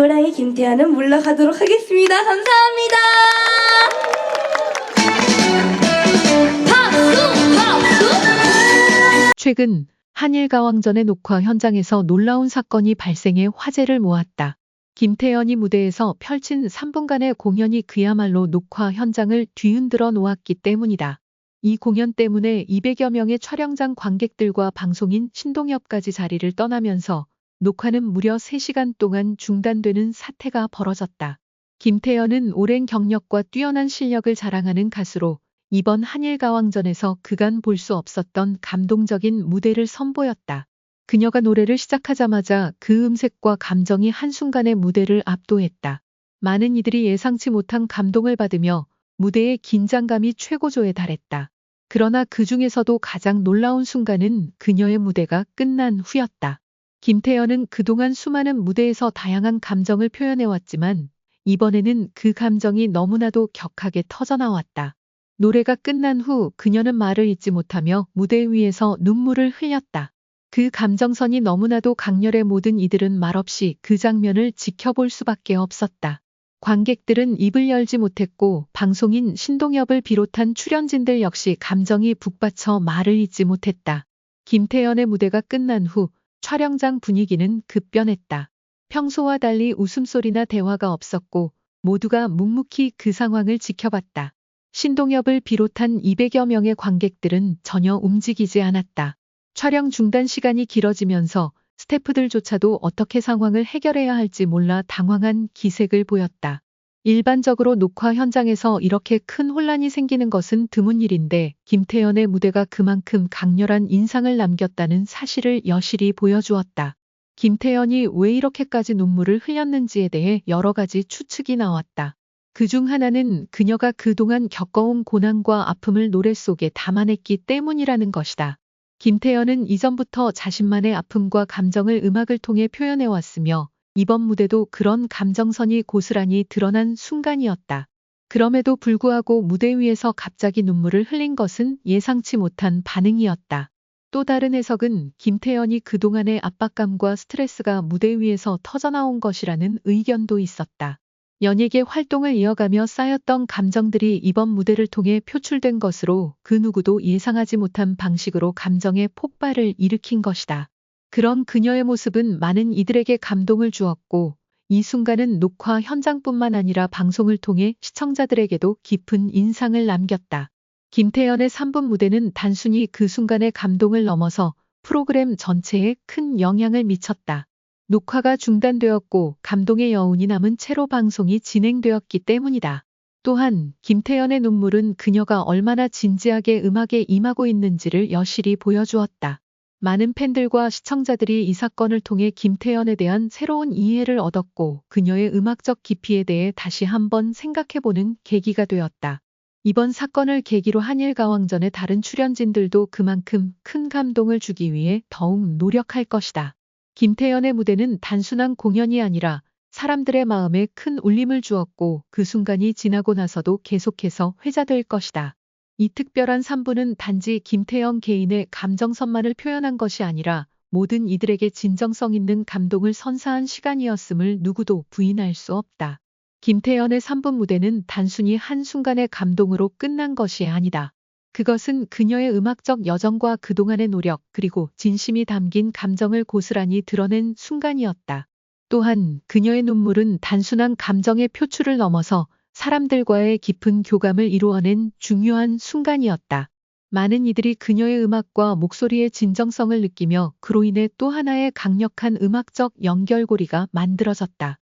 호랑이 김태현은 물러가도록 하겠습니다. 감사합니다. 최근 한일가왕전의 녹화 현장에서 놀라운 사건이 발생해 화제를 모았다. 김태현이 무대에서 펼친 3분간의 공연이 그야말로 녹화 현장을 뒤흔들어 놓았기 때문이다. 이 공연 때문에 200여 명의 촬영장 관객들과 방송인 신동엽까지 자리를 떠나면서 녹화는 무려 3시간 동안 중단되는 사태가 벌어졌다. 김태현은 오랜 경력과 뛰어난 실력을 자랑하는 가수로 이번 한일가왕전에서 그간 볼 수 없었던 감동적인 무대를 선보였다. 그녀가 노래를 시작하자마자 그 음색과 감정이 한순간에 무대를 압도했다. 많은 이들이 예상치 못한 감동을 받으며 무대의 긴장감이 최고조에 달했다. 그러나 그 중에서도 가장 놀라운 순간은 그녀의 무대가 끝난 후였다. 김태현은 그동안 수많은 무대에서 다양한 감정을 표현해왔지만 이번에는 그 감정이 너무나도 격하게 터져나왔다. 노래가 끝난 후 그녀는 말을 잇지 못하며 무대 위에서 눈물을 흘렸다. 그 감정선이 너무나도 강렬해 모든 이들은 말없이 그 장면을 지켜볼 수밖에 없었다. 관객들은 입을 열지 못했고 방송인 신동엽을 비롯한 출연진들 역시 감정이 북받쳐 말을 잇지 못했다. 김태현의 무대가 끝난 후 촬영장 분위기는 급변했다. 평소와 달리 웃음소리나 대화가 없었고 모두가 묵묵히 그 상황을 지켜봤다. 신동엽을 비롯한 200여 명의 관객들은 전혀 움직이지 않았다. 촬영 중단 시간이 길어지면서 스태프들조차도 어떻게 상황을 해결해야 할지 몰라 당황한 기색을 보였다. 일반적으로 녹화 현장에서 이렇게 큰 혼란이 생기는 것은 드문 일인데 김태현의 무대가 그만큼 강렬한 인상을 남겼다는 사실을 여실히 보여주었다. 김태현이 왜 이렇게까지 눈물을 흘렸는지에 대해 여러 가지 추측이 나왔다. 그중 하나는 그녀가 그동안 겪어온 고난과 아픔을 노래 속에 담아냈기 때문이라는 것이다. 김태현은 이전부터 자신만의 아픔과 감정을 음악을 통해 표현해왔으며 이번 무대도 그런 감정선이 고스란히 드러난 순간이었다. 그럼에도 불구하고 무대 위에서 갑자기 눈물을 흘린 것은 예상치 못한 반응이었다. 또 다른 해석은 김태현이 그동안의 압박감과 스트레스가 무대 위에서 터져나온 것이라는 의견도 있었다. 연예계 활동을 이어가며 쌓였던 감정들이 이번 무대를 통해 표출된 것으로 그 누구도 예상하지 못한 방식으로 감정의 폭발을 일으킨 것이다. 그런 그녀의 모습은 많은 이들에게 감동을 주었고 이 순간은 녹화 현장뿐만 아니라 방송을 통해 시청자들에게도 깊은 인상을 남겼다. 김태현의 3분 무대는 단순히 그 순간의 감동을 넘어서 프로그램 전체에 큰 영향을 미쳤다. 녹화가 중단되었고 감동의 여운이 남은 채로 방송이 진행되었기 때문이다. 또한 김태현의 눈물은 그녀가 얼마나 진지하게 음악에 임하고 있는지를 여실히 보여주었다. 많은 팬들과 시청자들이 이 사건을 통해 김태현에 대한 새로운 이해를 얻었고 그녀의 음악적 깊이에 대해 다시 한번 생각해보는 계기가 되었다. 이번 사건을 계기로 한일가왕전의 다른 출연진들도 그만큼 큰 감동을 주기 위해 더욱 노력할 것이다. 김태현의 무대는 단순한 공연이 아니라 사람들의 마음에 큰 울림을 주었고 그 순간이 지나고 나서도 계속해서 회자될 것이다. 이 특별한 3분은 단지 김태현 개인의 감정선만을 표현한 것이 아니라 모든 이들에게 진정성 있는 감동을 선사한 시간이었음을 누구도 부인할 수 없다. 김태현의 3분 무대는 단순히 한순간의 감동으로 끝난 것이 아니다. 그것은 그녀의 음악적 여정과 그동안의 노력 그리고 진심이 담긴 감정을 고스란히 드러낸 순간이었다. 또한 그녀의 눈물은 단순한 감정의 표출을 넘어서 사람들과의 깊은 교감을 이루어낸 중요한 순간이었다. 많은 이들이 그녀의 음악과 목소리의 진정성을 느끼며 그로 인해 또 하나의 강력한 음악적 연결고리가 만들어졌다.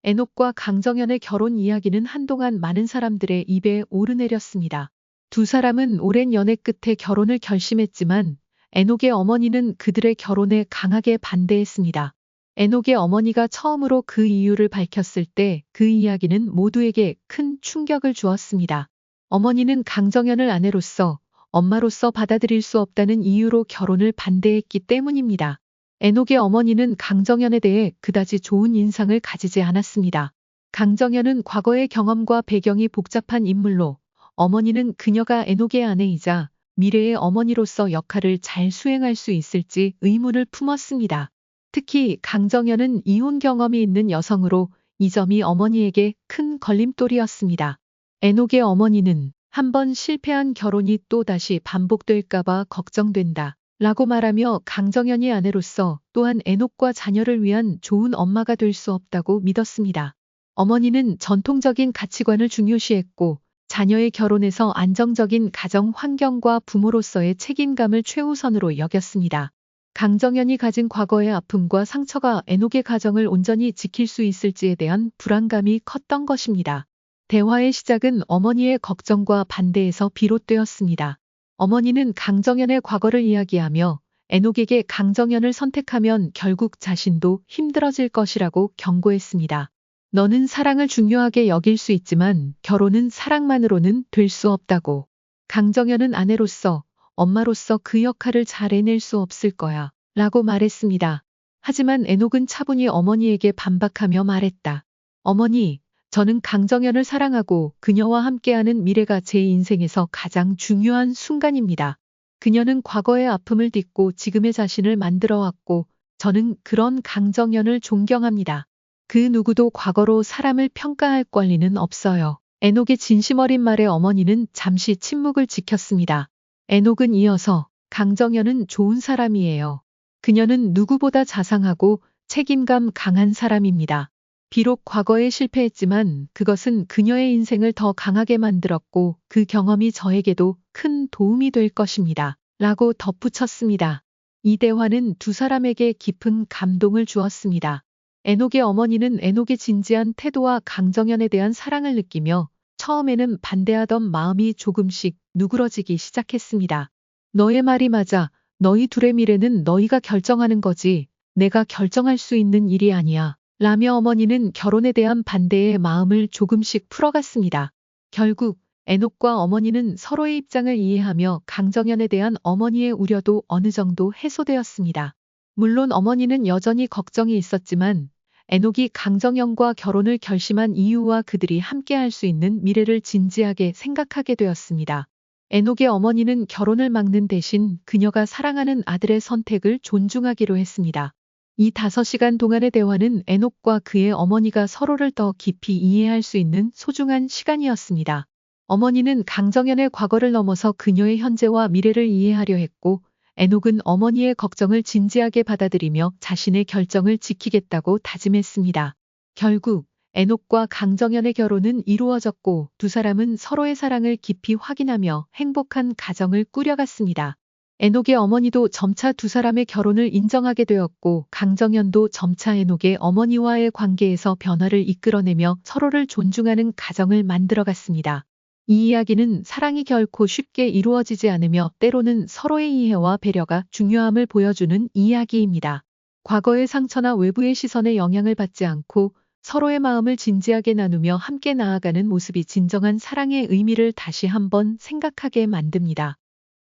애녹과 강정연의 결혼 이야기는 한동안 많은 사람들의 입에 오르내렸습니다. 두 사람은 오랜 연애 끝에 결혼을 결심했지만 애녹의 어머니는 그들의 결혼에 강하게 반대했습니다. 애녹의 어머니가 처음으로 그 이유를 밝혔을 때 그 이야기는 모두에게 큰 충격을 주었습니다. 어머니는 강정연을 아내로서, 엄마로서 받아들일 수 없다는 이유로 결혼을 반대했기 때문입니다. 애녹의 어머니는 강정연에 대해 그다지 좋은 인상을 가지지 않았습니다. 강정연은 과거의 경험과 배경이 복잡한 인물로 어머니는 그녀가 애녹의 아내이자 미래의 어머니로서 역할을 잘 수행할 수 있을지 의문을 품었습니다. 특히 강정연은 이혼 경험이 있는 여성으로 이 점이 어머니에게 큰 걸림돌이었습니다. 에녹의 어머니는 한번 실패한 결혼이 또다시 반복될까봐 걱정된다 라고 말하며 강정연이 아내로서 또한 에녹과 자녀를 위한 좋은 엄마가 될 수 없다고 믿었습니다. 어머니는 전통적인 가치관을 중요시했고 자녀의 결혼에서 안정적인 가정 환경과 부모로서의 책임감을 최우선으로 여겼습니다. 강정연이 가진 과거의 아픔과 상처가 에녹의 가정을 온전히 지킬 수 있을지에 대한 불안감이 컸던 것입니다. 대화의 시작은 어머니의 걱정과 반대에서 비롯되었습니다. 어머니는 강정연의 과거를 이야기하며 에녹에게 강정연을 선택하면 결국 자신도 힘들어질 것이라고 경고했습니다. 너는 사랑을 중요하게 여길 수 있지만 결혼은 사랑만으로는 될 수 없다고. 강정연은 아내로서, 엄마로서 그 역할을 잘 해낼 수 없을 거야 라고 말했습니다. 하지만 에녹은 차분히 어머니에게 반박하며 말했다. 어머니, 저는 강정연을 사랑하고 그녀와 함께하는 미래가 제 인생에서 가장 중요한 순간입니다. 그녀는 과거의 아픔을 딛고 지금의 자신을 만들어왔고 저는 그런 강정연을 존경합니다. 그 누구도 과거로 사람을 평가할 권리는 없어요. 에녹의 진심 어린 말에 어머니는 잠시 침묵을 지켰습니다. 에녹은 이어서 강정연은 좋은 사람이에요. 그녀는 누구보다 자상하고 책임감 강한 사람입니다. 비록 과거에 실패했지만 그것은 그녀의 인생을 더 강하게 만들었고 그 경험이 저에게도 큰 도움이 될 것입니다. 라고 덧붙였습니다. 이 대화는 두 사람에게 깊은 감동을 주었습니다. 에녹의 어머니는 에녹의 진지한 태도와 강정연에 대한 사랑을 느끼며 처음에는 반대하던 마음이 조금씩 누그러지기 시작했습니다. 너의 말이 맞아. 너희 둘의 미래는 너희가 결정하는 거지. 내가 결정할 수 있는 일이 아니야. 라며 어머니는 결혼에 대한 반대의 마음을 조금씩 풀어갔습니다. 결국 에녹과 어머니는 서로의 입장을 이해하며 강정연에 대한 어머니의 우려도 어느 정도 해소되었습니다. 물론 어머니는 여전히 걱정이 있었지만 에녹이 강정연과 결혼을 결심한 이유와 그들이 함께할 수 있는 미래를 진지하게 생각하게 되었습니다. 에녹의 어머니는 결혼을 막는 대신 그녀가 사랑하는 아들의 선택을 존중하기로 했습니다. 이 5시간 동안의 대화는 에녹과 그의 어머니가 서로를 더 깊이 이해할 수 있는 소중한 시간이었습니다. 어머니는 강정연의 과거를 넘어서 그녀의 현재와 미래를 이해하려 했고 에녹은 어머니의 걱정을 진지하게 받아들이며 자신의 결정을 지키겠다고 다짐했습니다. 결국 에녹과 강정연의 결혼은 이루어졌고 두 사람은 서로의 사랑을 깊이 확인하며 행복한 가정을 꾸려갔습니다. 에녹의 어머니도 점차 두 사람의 결혼을 인정하게 되었고 강정연도 점차 에녹의 어머니와의 관계에서 변화를 이끌어내며 서로를 존중하는 가정을 만들어갔습니다. 이 이야기는 사랑이 결코 쉽게 이루어지지 않으며 때로는 서로의 이해와 배려가 중요함을 보여주는 이야기입니다. 과거의 상처나 외부의 시선에 영향을 받지 않고 서로의 마음을 진지하게 나누며 함께 나아가는 모습이 진정한 사랑의 의미를 다시 한번 생각하게 만듭니다.